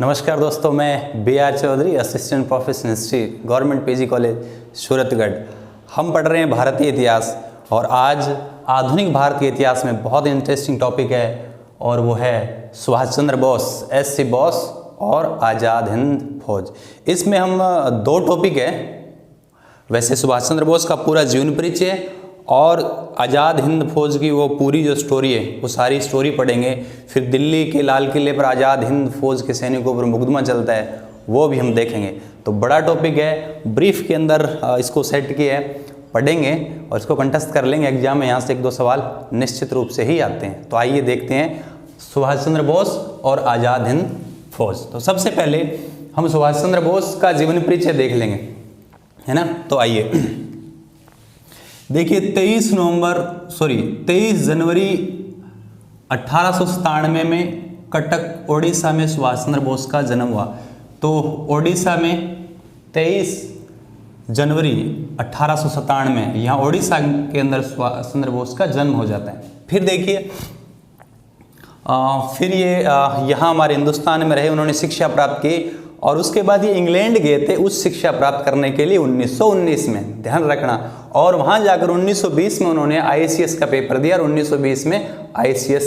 नमस्कार दोस्तों, मैं B.R. Chaudhary, assistant professor history, government PG college Suratgarh. हम पढ़ रहे हैं भारतीय इतिहास और आज आधुनिक भारत के इतिहास में बहुत इंटरेस्टिंग टॉपिक है और वो है सुभाष चंद्र बोस, S.C. बोस और आज़ाद हिंद फौज। इसमें हम दो टॉपिक है, वैसे सुभाष चंद्र बोस का पूरा जीवन परिचय और आज़ाद हिंद फौज की वो पूरी जो स्टोरी है वो सारी स्टोरी पढ़ेंगे। फिर दिल्ली के लाल किले पर आज़ाद हिंद फौज के सैनिकों पर मुकदमा चलता है, वो भी हम देखेंगे। तो बड़ा टॉपिक है, ब्रीफ के अंदर इसको सेट किया है, पढ़ेंगे और इसको कंटेस्ट कर लेंगे एग्जाम में। यहाँ से एक दो सवाल निश्चित रूप से ही आते हैं। तो आइए देखते हैं सुभाष चंद्र बोस और आज़ाद हिंद फौज। तो सबसे पहले हम सुभाष चंद्र बोस का जीवन परिचय देख लेंगे, है ना। तो आइए देखिए, 23 जनवरी 1897 में कटक उड़ीसा में सुभाष चंद्र बोस का जन्म हुआ। तो उड़ीसा में 23 जनवरी 1897 में यहाँ उड़ीसा के अंदर सुभाष चंद्र बोस का जन्म हो जाता है। फिर देखिए, फिर ये यहाँ हमारे हिंदुस्तान में रहे, उन्होंने शिक्षा प्राप्त की और उसके बाद ये इंग्लैंड गए थे उच्च शिक्षा प्राप्त करने के लिए 1919 में, ध्यान रखना। और वहाँ जाकर 1920 में उन्होंने ICS का पेपर दिया और 1920 में ICS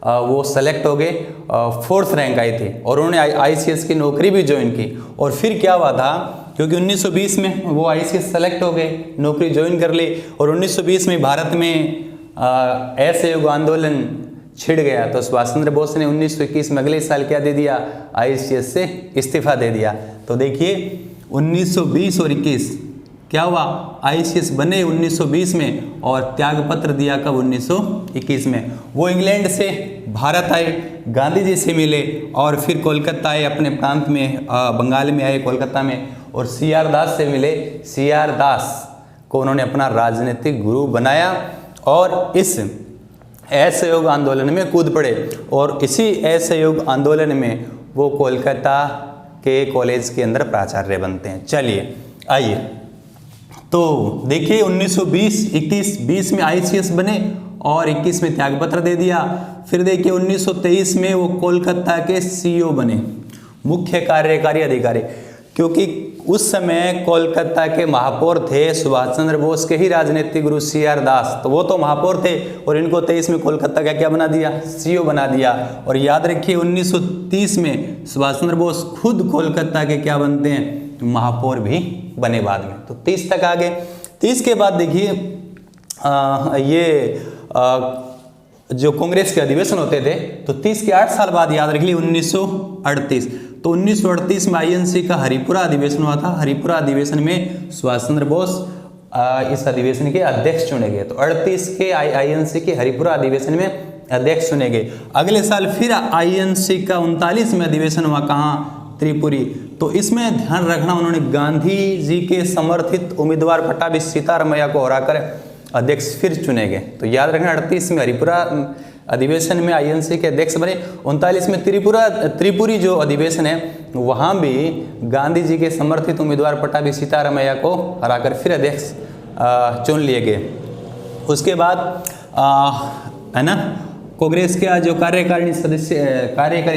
वो सेलेक्ट हो गए, 4th रैंक आई थी और उन्होंने ICS की नौकरी भी ज्वाइन की। और फिर क्या हुआ था, क्योंकि 1920 में वो ICS सेलेक्ट हो गए, नौकरी ज्वाइन कर ली और 1920 में भारत में असहयोग आंदोलन छिड़ गया। तो सुभाष चंद्र बोस ने 1921 में अगले साल क्या दे दिया, ICS से इस्तीफा दे दिया। तो देखिए 1920 और 21 क्या हुआ, ICS बने 1920 में और त्यागपत्र दिया कब, 1921 में। वो इंग्लैंड से भारत आए, गांधी जी से मिले और फिर कोलकाता आए, अपने प्रांत में बंगाल में आए, कोलकाता में, और CR दास से मिले। CR दास को उन्होंने अपना राजनीतिक गुरु बनाया और इस असहयोग आंदोलन में कूद पड़े और इसी असहयोग आंदोलन में वो कोलकाता के कॉलेज के अंदर प्राचार्य बनते हैं। चलिए आइए, तो देखिए 1920 में ICS बने और 21 में त्यागपत्र दे दिया। फिर देखिए 1923 में वो कोलकाता के CEO बने, मुख्य कार्यकारी अधिकारी, क्योंकि उस समय कोलकाता के महापौर थे सुभाष चंद्र बोस के ही राजनीतिक गुरु CR दास। तो वो तो महापौर थे और इनको 23 में कोलकाता का क्या बना दिया, CEO बना दिया। और याद रखिए 1930 में सुभाष चंद्र बोस खुद कोलकाता के क्या बनते हैं, महापौर भी बने बाद में। तो 30 तक आ गए। 30 के बाद देखिए जो कांग्रेस के अधिवेशन होते थे, तो 30 के 8 साल बाद याद रख ली 1938। तो 1938 में INC का हरिपुरा अधिवेशन हुआ था। हरिपुरा अधिवेशन में सुभाष चंद्र बोस इस अधिवेशन के अध्यक्ष चुने गए। तो 38 के INC के हरिपुरा अधिवेशन में अध्यक्ष चुने गए। अगले साल फिर INC का 39 में अधिवेशन हुआ, कहाँ, त्रिपुरी। तो इसमें ध्यान रखना, उन्होंने गांधी जी के समर्थित उम्मीदवार पट्टाभी सीतारमैया को हराकर अध्यक्ष फिर चुने गए। तो याद रखना 38 में हरिपुरा अधिवेशन में INC के अध्यक्ष बने। 39 में त्रिपुरी जो अधिवेशन है वहाँ भी गांधी जी के समर्थित उम्मीदवार पट्टाभी सीतारमैया को हराकर फिर अध्यक्ष चुन लिए गए। उसके बाद है ना, कांग्रेस का जो कार्यकारी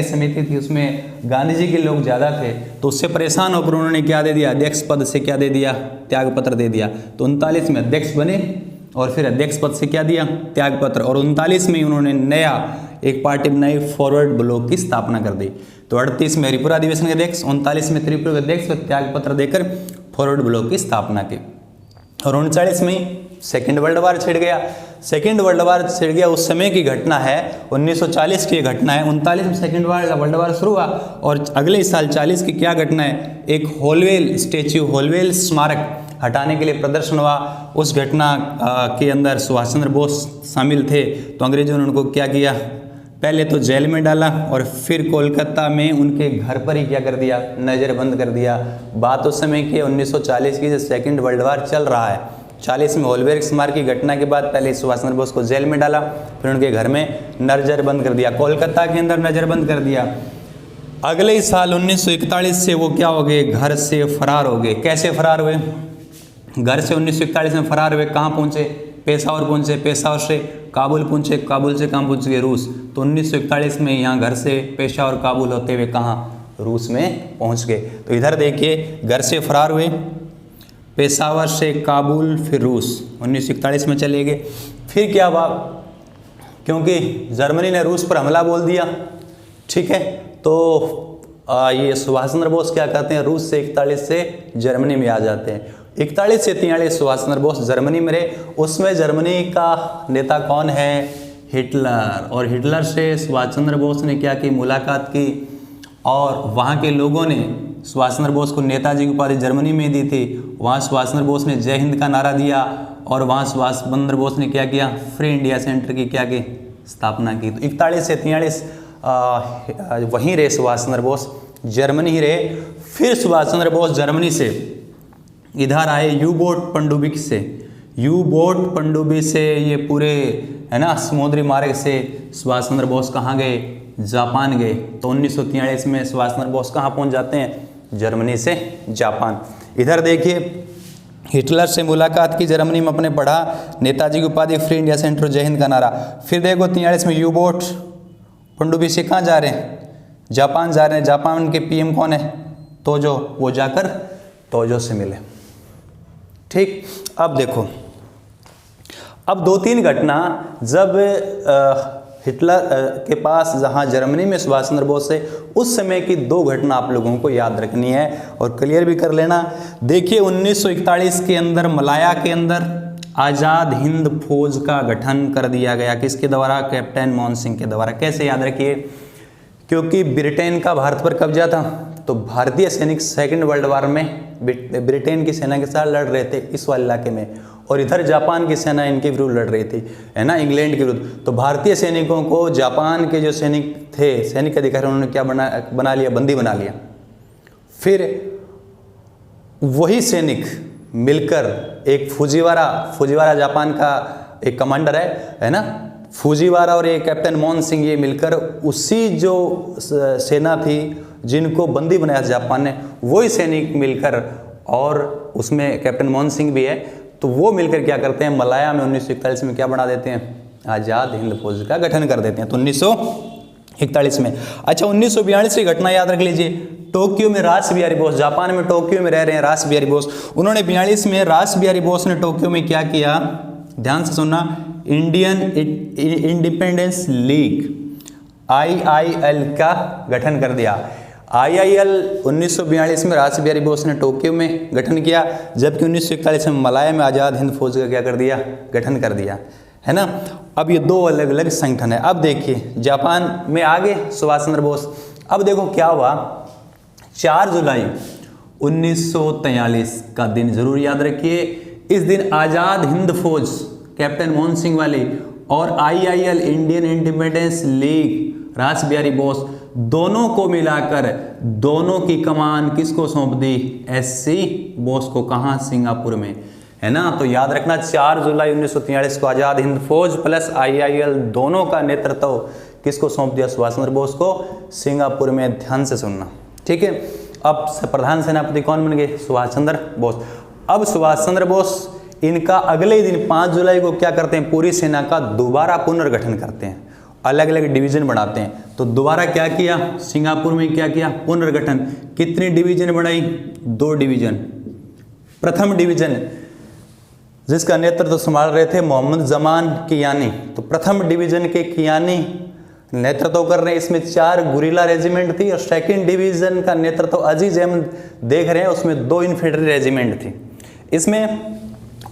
समिति थी उसमें गांधी जी के लोग ज़्यादा थे, तो उससे परेशान होकर उन्होंने क्या दे दिया, अध्यक्ष पद से क्या दे दिया, त्यागपत्र दे दिया। तो 39 में अध्यक्ष बने और फिर अध्यक्ष पद से क्या दिया, त्यागपत्र। और 39 में उन्होंने नया एक पार्टी बनाई, फॉरवर्ड ब्लॉक की स्थापना कर दी। तो 38 में हरिपुरा अधिवेशन के अध्यक्ष, 39 में त्रिपुरा के अध्यक्ष, त्यागपत्र देकर फॉरवर्ड ब्लॉक की स्थापना की। और 39 में सेकेंड वर्ल्ड वार छिड़ गया। सेकेंड वर्ल्ड वार छिड़ गया उस समय की घटना है, 1940 की घटना है। 39 में सेकेंड वर्ल्ड वार शुरू हुआ और अगले साल 40 की क्या घटना है, एक होलवेल स्मारक हटाने के लिए प्रदर्शन हुआ। उस घटना के अंदर सुभाष चंद्र बोस शामिल थे। तो अंग्रेजों ने उनको क्या किया, पहले तो जेल में डाला और फिर कोलकाता में उनके घर पर ही क्या कर दिया, नज़रबंद कर दिया। बात उस समय की 1940 की, जो सेकेंड वर्ल्ड वार चल रहा है। 40 में होलवेल स्मारक की घटना के बाद पहले सुभाष चंद्र बोस को जेल में डाला, फिर उनके घर में नज़रबंद कर दिया, कोलकाता के अंदर नज़रबंद कर दिया। अगले ही साल 1941 से वो क्या हो गए, घर से फरार हो गए। कैसे फरार हुए, घर से 1941 में फरार हुए, कहाँ पहुँचे, पेशावर पहुँचे, पेशावर से काबुल पहुँचे, काबुल से कहाँ पहुँच गए, रूस। तो 1941 में यहाँ घर से पेशावर काबुल होते हुए कहाँ रूस में पहुंच गए। तो इधर देखिए, घर से फरार हुए, पेशावर से काबुल, फिर रूस, 1941 में चले गए। फिर क्या हुआ, क्योंकि जर्मनी ने रूस पर हमला बोल दिया, ठीक है, तो ये सुभाष चंद्र बोस क्या करते हैं, रूस से 41 से जर्मनी में आ जाते हैं। 41 से 43 सुभाष चंद्र बोस जर्मनी में रहे। उसमें जर्मनी का नेता कौन है, हिटलर। और हिटलर से सुभाष चंद्र बोस ने क्या की, मुलाकात की, और वहाँ के लोगों ने सुभाष चंद्र बोस को नेताजी की उपाधि जर्मनी में दी थी। वहाँ सुभाष चंद्र बोस ने जय हिंद का नारा दिया, और वहाँ सुभाष चंद्र बोस ने क्या किया, फ्री इंडिया सेंटर की क्या की स्थापना की। तो 41 से 43 वहीं रहे सुभाष चंद्र बोस, जर्मनी ही रहे। फिर सुभाष चंद्र बोस जर्मनी से इधर आए यू बोट पनडुब्बी से, यू बोट पनडुब्बी से, ये पूरे है ना समुद्री मार्ग से सुभाष चंद्र बोस कहाँ गए, जापान गए। तो 1943 में सुभाष चंद्र बोस कहाँ पहुँच जाते हैं, जर्मनी से जापान। इधर देखिए, हिटलर से मुलाकात की जर्मनी में, अपने पढ़ा नेताजी की उपाधि, फ्री इंडिया सेंटर, जय हिंद का नारा। फिर देखो 43 में यू बोट पनडुब्बी से कहाँ जा रहे हैं, जापान जा रहे हैं। जापान के पीएम कौन है, तोजो, वो जाकर तोजो से मिले, ठीक। अब देखो, अब 2-3 घटना जब हिटलर के पास, जहां जर्मनी में सुभाष चंद्र बोस से, उस समय की 2 घटना आप लोगों को याद रखनी है और क्लियर भी कर लेना। देखिए 1941 के अंदर मलाया के अंदर आज़ाद हिंद फौज का गठन कर दिया गया, किसके द्वारा, कैप्टन मोहन सिंह के द्वारा। कैसे, याद रखिए, क्योंकि ब्रिटेन का भारत पर कब्जा था, तो भारतीय सैनिक सेकेंड वर्ल्ड वार में ब्रिटेन की सेना के साथ लड़ रहे थे इस वाले इलाके में, और इधर जापान की सेना इनके विरुद्ध लड़ रही थी, है ना, इंग्लैंड के विरुद्ध। तो भारतीय सैनिकों को जापान के जो सैनिक थे, सैनिक अधिकारी, उन्होंने क्या बना लिया, बंदी बना लिया। फिर वही सैनिक मिलकर एक फुजीवारा जापान का एक कमांडर है ना, फुजीवारा और ये कैप्टन मोहन सिंह, ये मिलकर उसी जो सेना थी जिनको बंदी बनाया था जापान ने, वही सैनिक मिलकर, और उसमें कैप्टन मोहन सिंह भी है, तो वो मिलकर क्या करते हैं, मलाया में 1941 में क्या बना देते हैं, आज़ाद हिंद फौज का गठन कर देते हैं। तो 1941 में। अच्छा, 1942 की घटना याद रख लीजिए, टोक्यो में रास बिहारी बोस, जापान में टोक्यो में रह रहे हैं रास बिहारी बोस, उन्होंने 42 में रास बिहारी बोस ने टोक्यो में क्या किया, ध्यान से सुनना, इंडियन इंडिपेंडेंस लीग IIL का गठन कर दिया। IIL 1942 में रास बिहारी बोस ने टोक्यो में गठन किया, जबकि 1941 में मलाया में आज़ाद हिंद फौज का क्या कर दिया, गठन कर दिया, है ना। अब ये 2 अलग अलग संगठन है। अब देखिए, जापान में आ गए सुभाष चंद्र बोस। अब देखो क्या हुआ, 4 जुलाई 1943 का दिन जरूर याद रखिए। इस दिन आज़ाद हिंद फौज, कैप्टन मोहन सिंह वाली, और IIL इंडियन इंडिपेंडेंस लीग रास बिहारी बोस, दोनों को मिलाकर दोनों की कमान किसको सौंप दी, SC बोस को। कहाँ, सिंगापुर में, है ना। तो याद रखना, 4 जुलाई 1943 को आज़ाद हिंद फौज प्लस IIL दोनों का नेतृत्व किसको सौंप दिया, सुभाष चंद्र बोस को, सिंगापुर में। ध्यान से सुनना, ठीक है। अब प्रधान सेनापति कौन बन गए, सुभाष चंद्र बोस। अब सुभाष चंद्र बोस इनका अगले दिन 5 जुलाई को क्या करते हैं, पूरी सेना का दोबारा पुनर्गठन करते हैं, अलग अलग डिवीजन बनाते हैं। तो दोबारा क्या किया, सिंगापुर में क्या किया, पुनर्गठन। कितनी डिवीजन बनाई, 2 डिवीजन। प्रथम डिवीजन जिसका नेतृत्व संभाल रहे थे मोहम्मद जमान कियानी, तो प्रथम डिवीजन के कियानी नेतृत्व कर रहे हैं। इसमें 4 गुरिल्ला रेजिमेंट थी, और सेकंड डिवीजन का नेतृत्व अजीज अहमद देख रहे हैं, उसमें 2 इन्फेंट्री रेजिमेंट थी। इसमें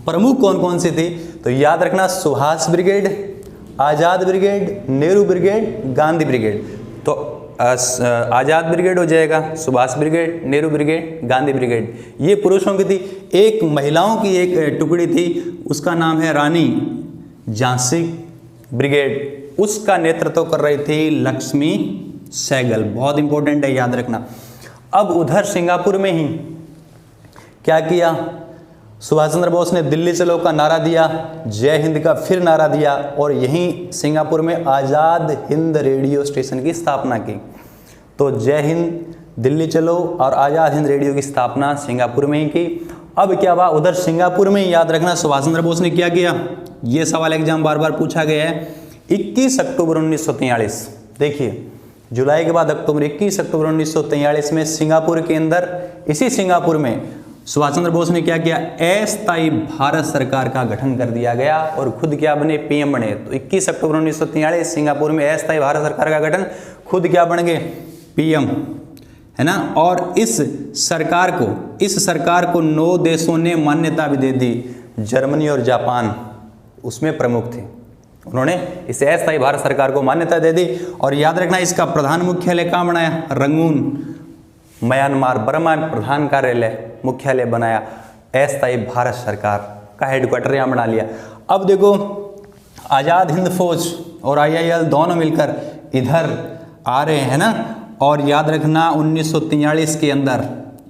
प्रमुख कौन कौन सी थी, तो याद रखना, Subhash brigade, Azad brigade, Nehru brigade, Gandhi brigade. तो आज़ाद ब्रिगेड हो जाएगा, Subhash brigade, Nehru brigade, Gandhi brigade, ये पुरुषों की थी। एक महिलाओं की एक टुकड़ी थी, उसका नाम है रानी झांसी ब्रिगेड, उसका नेतृत्व कर रही थी लक्ष्मी सहगल। बहुत इंपॉर्टेंट है, याद रखना। अब उधर सिंगापुर में ही क्या किया, सुभाष चंद्र बोस ने दिल्ली चलो का नारा दिया, जय हिंद का फिर नारा दिया, और यहीं सिंगापुर में आज़ाद हिंद रेडियो स्टेशन की स्थापना की। तो जय हिंद, दिल्ली चलो और आज़ाद हिंद रेडियो की स्थापना सिंगापुर में ही की। अब क्या हुआ, उधर सिंगापुर में ही याद रखना, सुभाष चंद्र बोस ने क्या किया, ये सवाल एग्जाम बार बार पूछा गया है। 21 अक्टूबर 1943, देखिए जुलाई के बाद अक्टूबर 21 अक्टूबर 1943 में सिंगापुर के अंदर, इसी सिंगापुर में सुभाष चंद्र बोस ने क्या किया, अस्थायी भारत सरकार का गठन कर दिया गया और खुद क्या बने, पीएम बने। तो 21 अक्टूबर 1943 सिंगापुर में अस्थायी भारत सरकार का गठन, खुद क्या बन गए, पीएम, है ना। और इस सरकार को 9 देशों ने मान्यता भी दे दी, जर्मनी और जापान उसमें प्रमुख थे। उन्होंने इस अस्थायी भारत सरकार को मान्यता दे दी। और याद रखना इसका प्रधान मुख्यालय कहाँ बनाया, रंगून, म्यांमार, बर्मा में प्रधान कार्यालय मुख्यालय बनाया। अस्थायी भारत सरकार का हेडक्वार्टर यहाँ बना लिया। अब देखो आज़ाद हिंद फौज और IIL दोनों मिलकर इधर आ रहे हैं ना। और याद रखना 1943 के अंदर,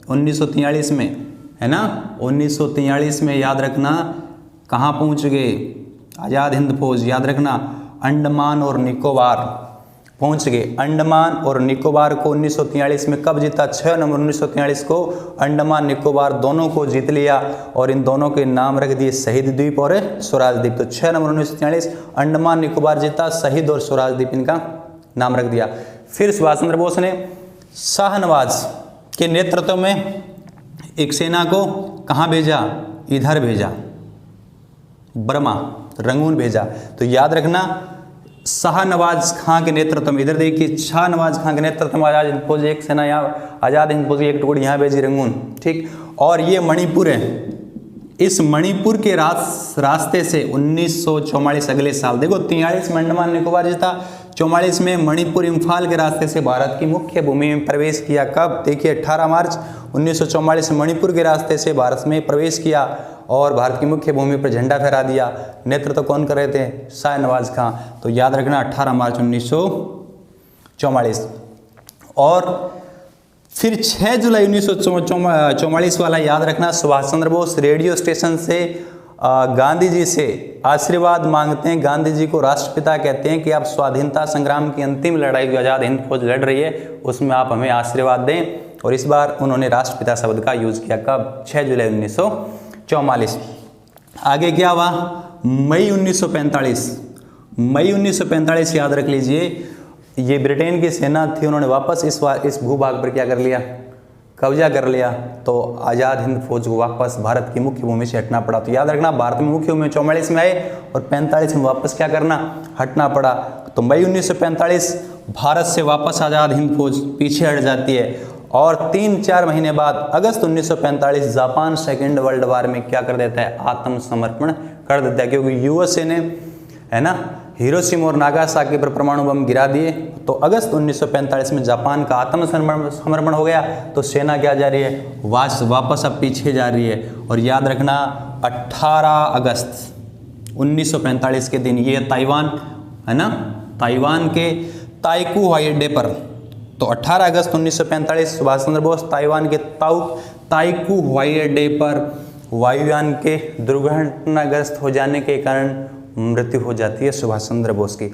1943 में, है ना, 1943 में याद रखना कहाँ पहुँच गए आज़ाद हिंद फौज, याद रखना अंडमान और निकोबार पहुंच गए। अंडमान और निकोबार को 1943 में कब जीता, 6 नवंबर 1943 को अंडमान निकोबार दोनों को जीत लिया और इन दोनों के नाम रख दिए शहीद द्वीप और स्वराज द्वीप। तो 6 नवंबर 1943 अंडमान निकोबार जीता, शहीद और स्वराज द्वीप इनका नाम रख दिया। फिर सुभाष चंद्र बोस ने शाहनवाज के नेतृत्व में एक सेना को कहाँ भेजा, इधर भेजा, बर्मा, रंगून भेजा। तो याद रखना शाहनवाज खां के नेतृत्व में, इधर देखिए शाहनवाज खां के नेतृत्व में आज़ाद हिंद फौज एक सेना यहाँ, आज़ाद हिंद फौज की एक टुकड़ी यहाँ भेजी रंगून, ठीक। और ये मणिपुर है, इस मणिपुर के रास्ते से 1944 अगले साल, देखो 43 में अंडमान निकोबार जीता, 44 में मणिपुर इम्फाल के रास्ते से भारत की मुख्य भूमि में प्रवेश किया। कब, देखिए 18 मार्च 1944 में मणिपुर के रास्ते से भारत में प्रवेश किया और भारत की मुख्य भूमि पर झंडा फहरा दिया। नेतृत्व कौन कर रहे थे, शाहनवाज खां। तो याद रखना 18 मार्च 1944। और फिर 6 जुलाई 1944 वाला याद रखना, सुभाष चंद्र बोस रेडियो स्टेशन से गांधी जी से आशीर्वाद मांगते हैं। गांधी जी को राष्ट्रपिता कहते हैं कि आप स्वाधीनता संग्राम की अंतिम लड़ाई जो आज़ाद हिंद फौज लड़ रही है उसमें आप हमें आशीर्वाद दें। और इस बार उन्होंने राष्ट्रपिता शब्द का यूज किया। कब, 6 जुलाई 1944। आगे क्या हुआ, मई 1945 याद रख लीजिए, ये ब्रिटेन की सेना थी, उन्होंने वापस इस भूभाग पर क्या कर लिया, कब्जा कर लिया। तो आज़ाद हिंद फौज को वापस भारत की मुख्य भूमि से हटना पड़ा। तो याद रखना भारत में मुख्य भूमि 44 में आए और 45 में वापस क्या करना, हटना पड़ा। तो मई 1945 भारत से वापस आज़ाद हिंद फौज पीछे हट जाती है। और 3-4 महीने बाद अगस्त 1945 जापान सेकेंड वर्ल्ड वार में क्या कर देता है, आत्मसमर्पण कर देता है। क्योंकि यूएसए ने, है ना, हिरोशिमा और नागासाकी पर परमाणु बम गिरा दिए। तो अगस्त 1945 में जापान का आत्मसमर्पण हो गया। तो सेना क्या जा रही है, वापस अब पीछे जा रही है। और याद रखना 18 अगस्त 1945 के दिन ये ताइवान, है ना, ताइवान के ताइकू हवाई अड्डे पर, तो 18 अगस्त 1945 सुभाष चंद्र बोस ताइवान के ताइकू हवाई अड्डे पर वायुयान के दुर्घटनाग्रस्त हो जाने के कारण मृत्यु हो जाती है सुभाष चंद्र बोस की।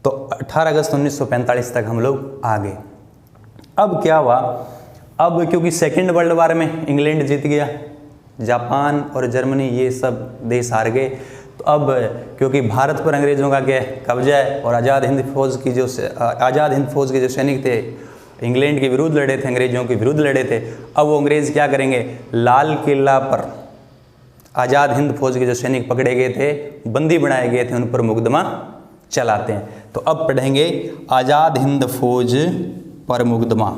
तो 18 अगस्त 1945 तक हम लोग आ गए। अब क्या हुआ, अब क्योंकि सेकेंड वर्ल्ड वार में इंग्लैंड जीत गया, जापान और जर्मनी ये सब देश हार गए। तो अब क्योंकि भारत पर अंग्रेज़ों का क्या कब्जा है और आज़ाद हिंद फौज के जो सैनिक थे इंग्लैंड के विरुद्ध लड़े थे, अंग्रेज़ों के विरुद्ध लड़े थे। अब वो अंग्रेज़ क्या करेंगे, लाल किला पर आज़ाद हिंद फौज के जो सैनिक पकड़े गए थे, बंदी बनाए गए थे, उन पर मुकदमा चलाते हैं। तो अब पढ़ेंगे आज़ाद हिंद फौज पर मुकदमा,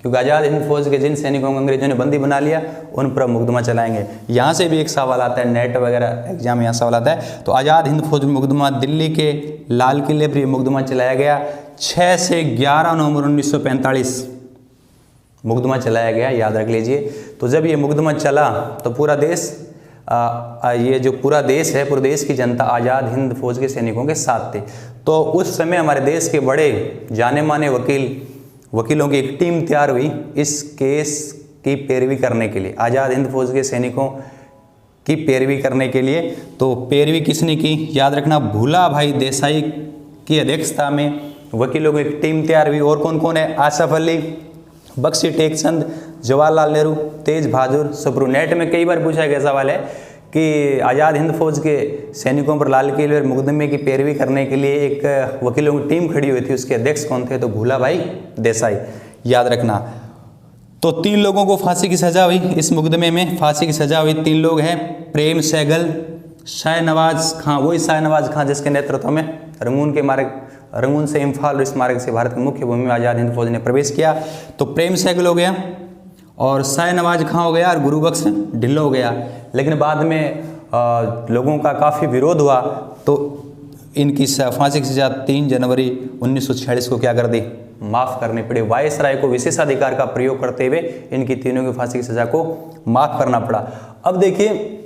क्योंकि आज़ाद हिंद फौज के जिन सैनिकों को अंग्रेजों ने बंदी बना लिया उन पर मुकदमा चलाएंगे। यहाँ से भी एक सवाल आता है, नेट वगैरह एग्जाम में यहाँ सवाल आता है। तो आज़ाद हिंद फौज में मुकदमा, दिल्ली के लाल किले पर मुकदमा चलाया गया। 6 से 11 नवंबर 1945 मुकदमा चलाया गया, याद रख लीजिए। तो जब ये मुकदमा चला तो पूरा देश, ये जो पूरा देश है, पूरे देश की जनता आज़ाद हिंद फौज के सैनिकों के साथ थे। तो उस समय हमारे देश के बड़े जाने माने वकीलों की एक टीम तैयार हुई इस केस की पैरवी करने के लिए, आज़ाद हिंद फौज के सैनिकों की पैरवी करने के लिए। तो पैरवी किसने की, याद रखना भूला भाई देसाई की अध्यक्षता में वकीलों की एक टीम तैयार हुई। और कौन कौन है, आसफ अली, बख्शी टेकचंद, जवाहरलाल नेहरू, तेज बहादुर सप्रू। नेट में कई बार पूछा गया सवाल है कि आज़ाद हिंद फौज के सैनिकों पर लाल किले पर मुकदमे की पैरवी करने के लिए एक वकीलों की टीम खड़ी हुई थी। उसके अध्यक्ष कौन थे? तो भूलाभाई देसाई, याद रखना। तो 3 लोगों को फांसी की सजा हुई, इस मुकदमे में फांसी की सजा हुई। 3 लोग हैं, प्रेम सहगल, शाहनवाज खां, वही शाहनवाज खां जिसके नेतृत्व में रंगून से इम्फाल इस मार्ग से भारत की मुख्य भूमि में आज़ाद हिंद फौज ने प्रवेश किया। तो प्रेम सहगल हो गया और शाहनवाज खां हो गया और गुरुबख्श ढिल्लो हो गया। लेकिन बाद में लोगों का काफ़ी विरोध हुआ तो इनकी फांसी की सजा 3 जनवरी 1946 को क्या कर दी? माफ़ करनी पड़ी। वायसराय को विशेषाधिकार का प्रयोग करते हुए इनकी तीनों की फांसी की सजा को माफ़ करना पड़ा। अब देखिए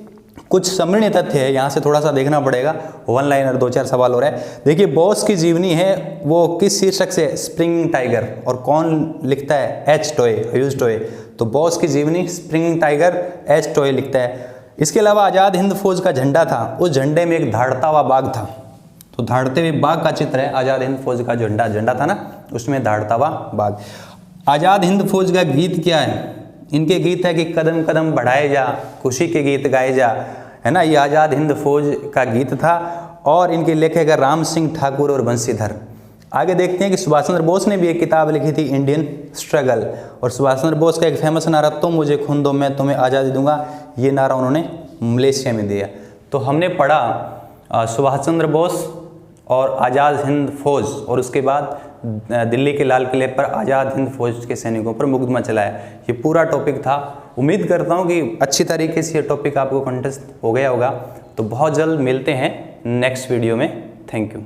कुछ समरणीय तथ्य है, यहाँ से थोड़ा सा देखना पड़ेगा, 1 लाइनर 2-4 सवाल हो रहा है। देखिए बोस की जीवनी है वो किस शीर्षक से? Spring tiger. और कौन लिखता है? H Toye, Hugh Toye. तो बोस की जीवनी स्प्रिंग टाइगर, एच टोए लिखता है। इसके अलावा आज़ाद हिंद फौज का झंडा था, उस झंडे में एक धाड़ता हुआ बाघ था। तो धाड़ते हुए बाघ का चित्र है, आज़ाद हिंद फौज का झंडा था ना, उसमें धाड़ता हुआ बाघ। आज़ाद हिंद फौज का गीत क्या है? इनके गीत है कि कदम कदम बढ़ाए जा, खुशी के गीत गाए जा, है ना। ये आज़ाद हिंद फौज का गीत था और इनके लेखक है राम सिंह ठाकुर और बंशीधर। आगे देखते हैं कि सुभाष चंद्र बोस ने भी एक किताब लिखी थी, इंडियन स्ट्रगल। और सुभाष चंद्र बोस का एक फेमस नारा, तुम मुझे खून दो मैं तुम्हें आज़ादी दूंगा, ये नारा उन्होंने मलेशिया में दिया। तो हमने पढ़ा सुभाष चंद्र बोस और आज़ाद हिंद फौज, और उसके बाद दिल्ली के लाल किले पर आज़ाद हिंद फौज के सैनिकों पर मुकदमा चलाया। ये पूरा टॉपिक था। उम्मीद करता हूँ कि अच्छी तरीके से ये टॉपिक आपको कंटेस्ट हो गया होगा। तो बहुत जल्द मिलते हैं नेक्स्ट वीडियो में। Thank you.